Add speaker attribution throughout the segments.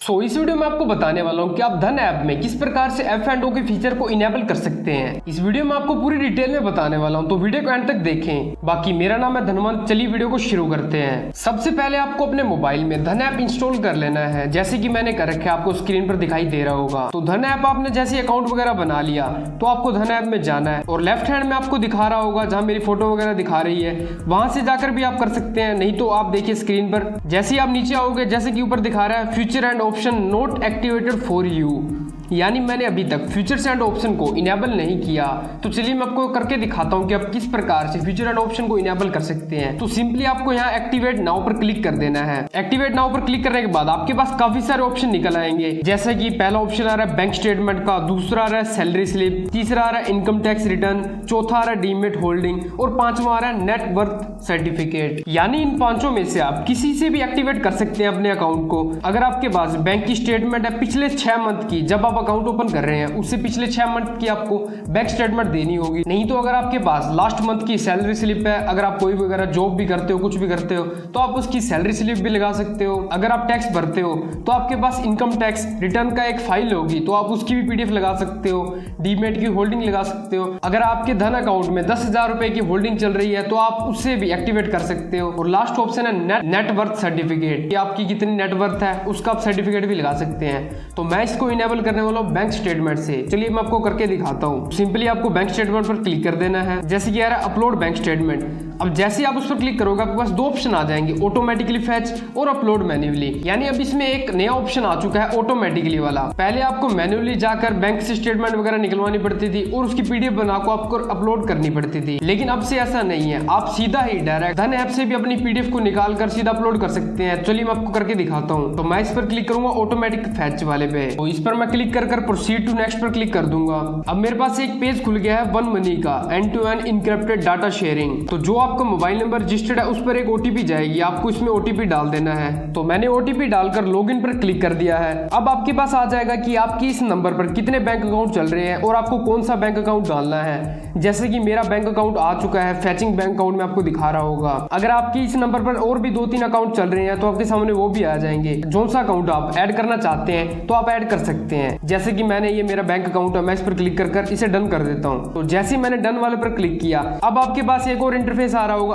Speaker 1: इस वीडियो में आपको बताने वाला हूँ कि आप धन ऐप में किस प्रकार से F&O के फीचर को इनेबल कर सकते हैं। इस वीडियो में आपको पूरी डिटेल में बताने वाला हूँ, तो वीडियो को एंड तक देखें। बाकी मेरा नाम है धनवंत। चलिए वीडियो को शुरू करते हैं। सबसे पहले आपको अपने मोबाइल में धन ऐप इंस्टॉल कर लेना है, जैसे कि मैंने कर रखा है, आपको स्क्रीन पर दिखाई दे रहा होगा। तो धन ऐप आपने जैसे अकाउंट वगैरह बना लिया तो आपको धन ऐप में जाना है और लेफ्ट हैंड में आपको दिखा रहा होगा जहाँ मेरी फोटो वगैरह दिखा रही है, वहां से जाकर भी आप कर सकते हैं। नहीं तो आप देखिए स्क्रीन पर जैसे ही आप नीचे आओगे, जैसे कि ऊपर दिखा रहा है future and option note activated for you, यानी मैंने अभी तक फ्यूचर्स एंड ऑप्शन को इनेबल नहीं किया। तो चलिए मैं आपको करके दिखाता हूं कि आप किस प्रकार से फ्यूचर एंड ऑप्शन को इनेबल कर सकते हैं। तो सिंपली आपको यहाँ एक्टिवेट नाउ पर क्लिक कर देना है। एक्टिवेट नाउ पर क्लिक करने के बाद आपके पास काफी सारे ऑप्शन निकल आएंगे, जैसे कि पहला ऑप्शन आ रहा है बैंक स्टेटमेंट का, दूसरा आ रहा है सैलरी स्लिप, तीसरा आ रहा है इनकम टैक्स रिटर्न, चौथा आ रहा है डीमेट होल्डिंग और पांचवा आ रहा है नेट वर्थ सर्टिफिकेट। यानी इन पांचों में से आप किसी से भी एक्टिवेट कर सकते हैं अपने अकाउंट को। अगर आपके पास बैंक की स्टेटमेंट है पिछले 6 मंथ की, जब आप अकाउंट ओपन कर रहे हैं उससे पिछले 6 मंथ की आपको बैंक स्टेटमेंट देनी होगी। नहीं तो अगर आपके पास लास्ट मंथ की सैलरी स्लिप है, अगर आप कोई वगैरह जॉब भी करते हो, कुछ भी करते हो, तो आप उसकी सैलरी स्लिप भी लगा सकते हो। अगर आप टैक्स भरते हो तो आपके पास इनकम टैक्स रिटर्न का एक फाइल होगी, तो आप उसकी भी पीडीएफ लगा सकते हो। डीमेट की होल्डिंग लगा सकते हो। अगर आपके धन अकाउंट में 10,000 रुपए की होल्डिंग चल रही है तो आप उससे भी एक्टिवेट कर सकते हो। और लास्ट ऑप्शन है नेट वर्थ सर्टिफिकेट, कि आपकी कितनी नेट वर्थ है उसका आप सर्टिफिकेट भी लगा सकते हैं। तो मैं इसको इनेबल करने वाला हूँ बैंक स्टेटमेंट से। चलिए मैं आपको करके दिखाता हूँ। सिंपली आपको बैंक स्टेटमेंट पर क्लिक कर देना है, जैसे कि आ रहा है अपलोड बैंक स्टेटमेंट। अब जैसे आप उस पर क्लिक करोगे आपके पास दो ऑप्शन आ जाएंगे, ऑटोमेटिकली फैच और अपलोड मैन्युअली। यानी अब इसमें एक नया ऑप्शन आ चुका है ऑटोमेटिकली वाला। पहले आपको मैन्युअली जाकर बैंक से स्टेटमेंट वगैरह निकलवानी पड़ती थी और उसकी पीडीएफ बनाकर आपको अपलोड करनी पड़ती थी, लेकिन अब से ऐसा नहीं है। आप सीधा ही डायरेक्ट धन ऐप से भी अपनी पीडीएफ को निकाल कर सीधा अपलोड कर सकते हैं। चलिए मैं आपको करके दिखाता हूँ। तो मैं इस पर क्लिक करूंगा ऑटोमेटिक फैच वाले पे, तो इस पर मैं क्लिक कर प्रोसीड टू नेक्स्ट पर क्लिक कर दूंगा। अब मेरे पास एक पेज खुल गया है वन मनी का, end to end encrypted data sharing. तो जो आपका मोबाइल नंबर रजिस्टर्ड है उस पर एक ओटीपी जाएगी, आपको इसमें ओटीपी डाल देना है। तो मैंने ओटीपी डालकर लॉगिन पर क्लिक कर दिया है। अब आपके पास आ जाएगा कि आपकी इस नंबर पर कितने बैंक अकाउंट चल रहे हैं और आपको कौन सा बैंक अकाउंट डालना है। जैसे कि मेरा बैंक अकाउंट आ चुका है, फैचिंग बैंक अकाउंट में आपको दिखा रहा होगा। अगर आपकी इस नंबर पर और भी 2-3 अकाउंट चल रहे हैं तो आपके सामने वो भी आ जाएंगे। जो सा अकाउंट आप ऐड करना चाहते हैं तो आप ऐड कर सकते हैं। जैसे कि मैंने ये मेरा बैंक अकाउंट है, मैं इस पर क्लिक कर इसे डन कर देता हूँ। तो जैसे मैंने डन वाले पर क्लिक किया, अब आपके पास एक और इंटरफेस आ रहा होगा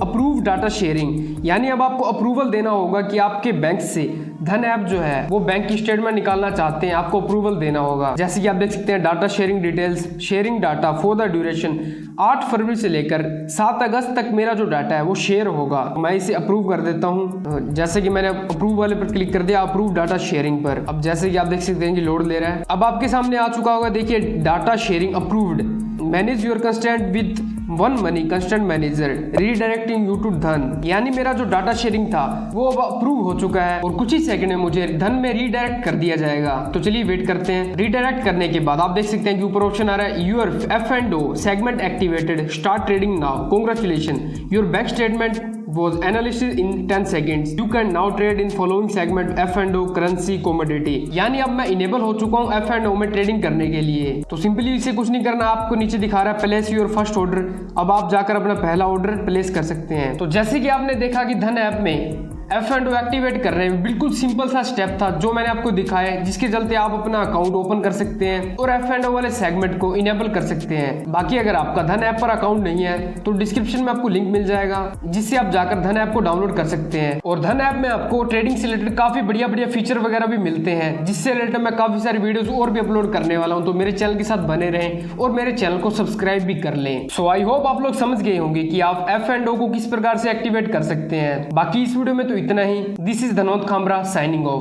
Speaker 1: अप्रूव डाटा शेयरिंग। यानी अब आपको अप्रूवल देना होगा कि आपके बैंक से धन ऐप जो है वो बैंक की स्टेटमेंट निकालना चाहते हैं, आपको अप्रूवल देना होगा। जैसे कि आप देख सकते हैं data sharing details, sharing data for the duration 8 फरवरी से लेकर 7 अगस्त तक मेरा जो डाटा है वो शेयर होगा। मैं इसे अप्रूव कर देता हूँ। जैसे कि मैंने अप्रूव वाले पर क्लिक कर दिया, अप्रूव डाटा शेयरिंग पर। अब जैसे कि आप देख सकते हैं कि लोड ले रहा है। अब आपके सामने आ चुका होगा, देखिए data sharing approved, manage your consent with OneMoney consent manager, redirecting you to Dhan. यानी मेरा जो डाटा शेयरिंग था वो अब अप्रूव हो चुका है और कुछ ही सेकंड में मुझे धन में रीडायरेक्ट कर दिया जाएगा। तो चलिए वेट करते हैं। रीडायरेक्ट करने के बाद आप देख सकते हैं कि ऊपर ऑप्शन आ रहा है your F&O segment activated, start trading now, congratulation, your bank statement was analyzed in 10 seconds. You can now trade in following segment F&O, currency, commodity. यानी अब मैं इनेबल हो चुका हूँ F&O में ट्रेडिंग करने के लिए। तो सिंपली इसे कुछ नहीं करना, आपको नीचे दिखा रहा है प्लेस योर फर्स्ट ऑर्डर। अब आप जाकर अपना पहला ऑर्डर प्लेस कर सकते हैं। तो जैसे कि आपने देखा कि धन ऐप में F&O एक्टिवेट कर रहे हैं, बिल्कुल सिंपल सा स्टेप था जो मैंने आपको दिखाया, जिसके चलते आप अपना अकाउंट ओपन कर सकते हैं और F&O वाले सेगमेंट को इनेबल कर सकते हैं। बाकी अगर आपका धन ऐप पर अकाउंट नहीं है तो डिस्क्रिप्शन में आपको लिंक मिल जाएगा, जिससे आप जाकर धन ऐप को डाउनलोड कर सकते हैं। और धन ऐप में आपको ट्रेडिंग से रिलेटेड काफी बढ़िया फीचर वगैरह भी मिलते हैं, जिससे रिलेटेड मैं काफी सारी वीडियोस और भी अपलोड करने वाला हूँ। तो मेरे चैनल के साथ बने रहें और मेरे चैनल को सब्सक्राइब भी कर लें। सो आई होप आप लोग समझ गए होंगे कि आप F&O को किस प्रकार से एक्टिवेट कर सकते हैं। बाकी इस वीडियो में तो इतना ही। This is Dhanwant Khamra signing of.